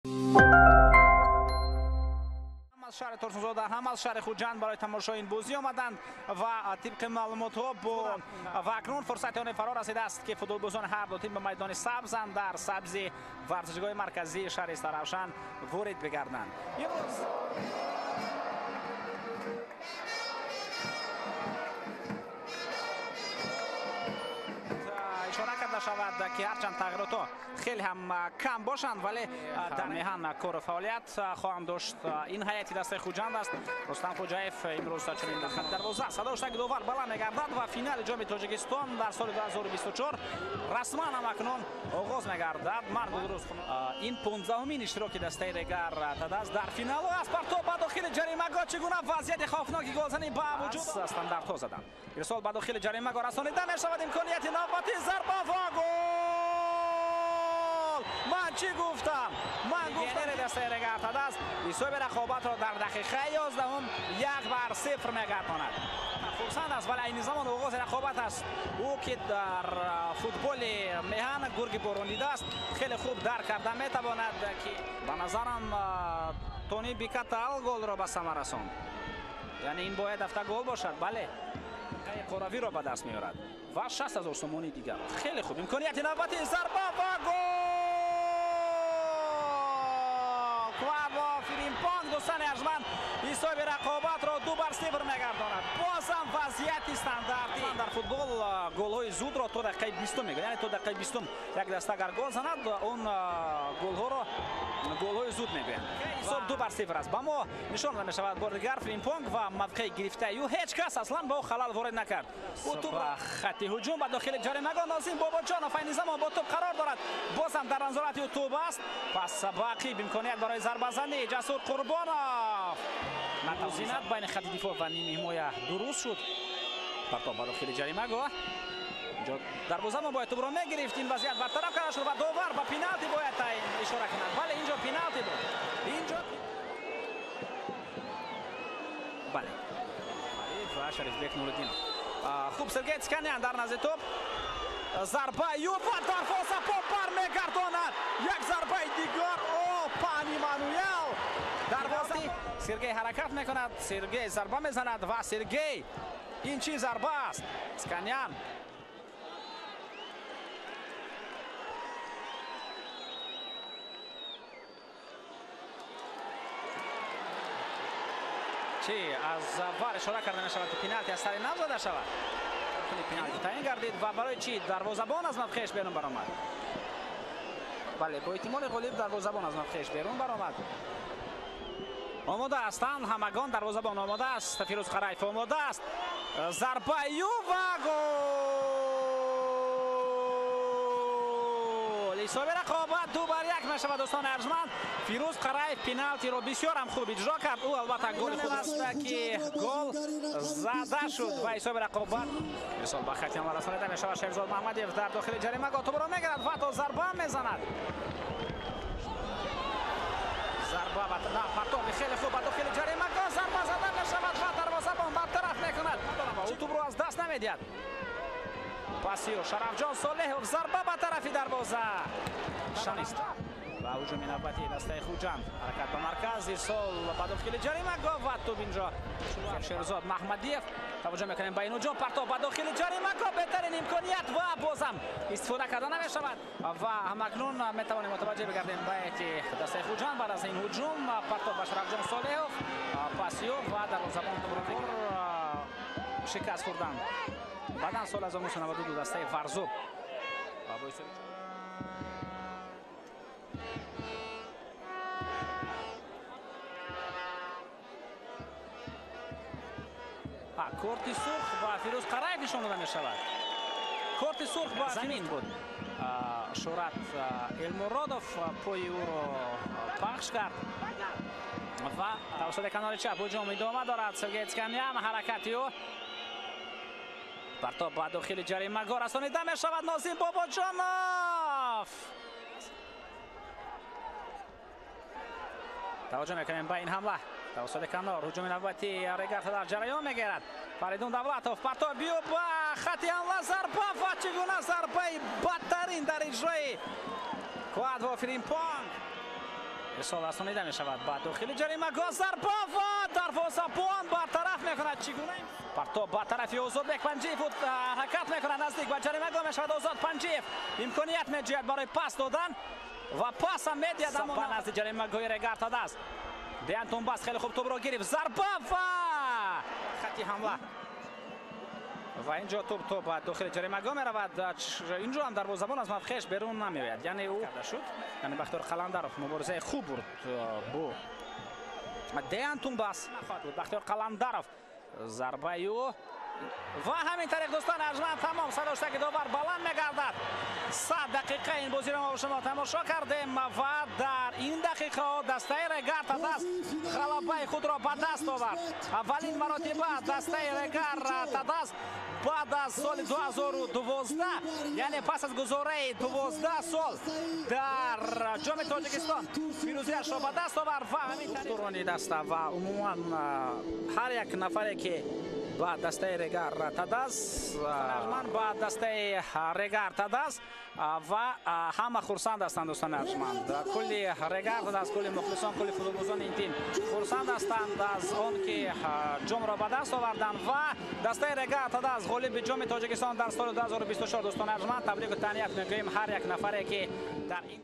شهر ترسوزاده هم از شهر خوجند برای تماشای این بازی آمدند و طبق معلومات‌ها و اکنون فرصت آن فرا رسیده است که فوتبالبازان هر دو تیم به میدان سبزند در سبزی ورزشگاه مرکزی شهر استرابشن وارد بگردند. اشاره کرده شود که هرچند تغییرات خیلی هم کم باشند ولی در میهن کار و فعالیت خواهند داشت. این هیئت دسته خوجند است. رستم خوجایف امروز چنین خط دروازه صداشتک دوور بالا میگردد و فینال جام تاجیکستان در سال 2024 رسما هم اکنون آغاز میگردد. مرد درست این 15مین اشتراک دسته دیگر است در فینال و از پرتاب به داخل جریمه گاه چگونه وضعیت خوفناکی گلزنی با وجود استانداردها زدند. ارسال به داخل جریمه گاه رسانیده میشود. امکانیت نوبتی ضربه و گل. من چی گفتم؟ من گفتم دسته دیگر است. حساب رقابت را در دقیقه 11 1-0 میگرداند. فرصت است ولی این زمان آغاز رقابت است. او که در فوتبال میهن گرگ بارانیده است خیلی خوب درک کرده میتواند که به نظرم تونی بیکتال گل را به ثمر رساند. یعنی این باید هفته گل باشد. بله قراوی را به دست میارد و 60,000 سومانی دیگر. خیلی خوب امکانیت نوبتی ضربه و گل و فریمپانگ دوستان ارجمند حساب رقابت را 2-0 میگرداند. بازم وضعیت استانداردی در فوتبال گل‌های زود را تا دقیقه 20 میگه. یعنی تا دقیقه 20 یک دسته اگر گل زند اون گل‌ها را گل‌های زود میگویند. حساب 2-0 است. با ما نشان داده میشود بار دیگر فریمپانگ و موقع گرفته یو هیچ کس اصلا با خلل وارد نکرد. او تو خط هجوم به داخل جریمه گاه نازیم باباجان فین زمان با توپ قرار دارد. بازم در نظارت توپ است. پس باقی امکانیت برای ضربه زنی جسور قربانov. نتوزینت بین خط دفاع و نیم حمایه درست شد. پرتاب به داخل جریمه گاه. اینجا دروازه‌بان باید توپ را میگرفت. این وضعیت برطرف کرده شد و داور به پنالتی باید اشاره کند. بله اینجا پنالتی بود. اینجا بله و شریف بیک نورالدین خوب سرگی اسکانیان در نزد توپ. ضربه یو و دروازه بر میگرداند. یک ضربه دیگر. او پان ایمانوئل دروازه سرگی حرکت میکند. سرگی ضربه میزند و سرگی این چی ضربه است. اسکانیان چی از وار اشاره کرده میشود که پنالتی از سر نزده شود. پنالتی تعیین گردید و برای چی دروازه‌بان از موقعش بیرون برآمد. بله با احتمال غالب دروازه‌بان از موقعش بیرون برآمد. آماده هستند همگان. دروازه‌بان آماده است. فیروز قرایف آماده است. ضربه یو و گل. حساب رقابت 2-1 میشود دوستان ارجمند. فیروز قرایف پنالتی رو بسیار هم خوب اجرا کرد. او البته گل خوب است که گل زده شد و حساب رقابت مثال با خط عمل رسانیده میشود. شهرزاد محمدیف در داخل جریمه گاه توپ را میگیرد و تا ضربه میزند. ضربه نه پرتاب خیلی خوب به داخل جریمه گاه ضربه زده میشود و دروازه‌بان برطرف میکند. او توپ را از دست نمیدهد. پاسیو شرفجان صالح ضربه به طرف دروازه شانیست و هجوم نوبتی دسته خوجند. حرکت به مرکز ارسال به داخل جریمه گاه و توپ اینجا شهرزاد محمدیف توجه میکنیم به اینجا پرتاب به داخل جریمه گاه بهترین امکانیت و بازم استفاده کرده نمیشود و همکنون میتوانیم متوجه بگردیم به که دسته خوجند بعد از این هجوم پرتاب به شرفجان صالح پاسیو و دروازه‌بان شکست خوردند. بعدا سال 1992 دسته ورزوب کورتی سرخ با فیروز قرایف نشان داده میشود. کورتی سرخ با زمین بود. شهرت المرادوف پای او را پخش کرد و توسط کانال چپ هجوم ادامه دارد. سرگی اسکانیان حرکتی او پرتاب به داخل جریمه گاه رسانیده میشود. نازیم باباجانوف توجه میکنیم به این حمله توسط کانال. هجوم نوبتی ریگارد در جریان میگیرد. فریدون دولتوف پرتاب بیو با خط حمله ضربه و چگونه ضربه بدترین در اجرای کواد و فریمپانگ. حساب رسانیده می شود. بعد داخل جریمه گاه ضربه و دروازه بان برطرف میکند. چگونه پرتاب به طرف آزاد بک پنجیف حرکت میکند نزدیک به جریمه گاه می شود. آزاد پنجیف امکانیت میجوید برای پاس دادن و پاس هم میدهد اما نزدیک جریمه گاه رگارد است. دیان تومباس خیلی خوب توپ را گرفت. ضربه و خطی حمله و اینجا توپ داخل جریمه گاه می رود. اینجا هم دروازه‌بان از مفخش بیرون نمیآید. یعنی او شد. یعنی بختیار قلندرов مبارزه خوب برد با دیان تومباس. بختیار قلندرов ضربه او و همین طریق دوستان ارجمند تمام صداشتگی داور بلند میگردد. 100 دقیقه این بازی را ما شما تماشا کردیم و در این دقیقه دسته رگارد دست غلبه خود را به دست آورد. اولین مراتبه دسته رگارد دست بعد از سال 2012 یعنی پس از گذاره 12 سال در جام تاجیکستان پیروزیش را به دست آورد و همین طریق دسته و عموما هر یک نفری که با دسته رگارد دست ارجمند با دسته رگارد دست و همه خرسند هستند دوستان ارجمند. کلی رگارد دست، کلی مخلصان، کلی فوتبالبازان این تیم خرسند هستند از آن که جام را به دست آوردند و دسته رگارد دست غالب جام تاجیکستان در سال 2024 دوستان ارجمند. تبریک و تهنیت میگوییم هر یک نفری که در این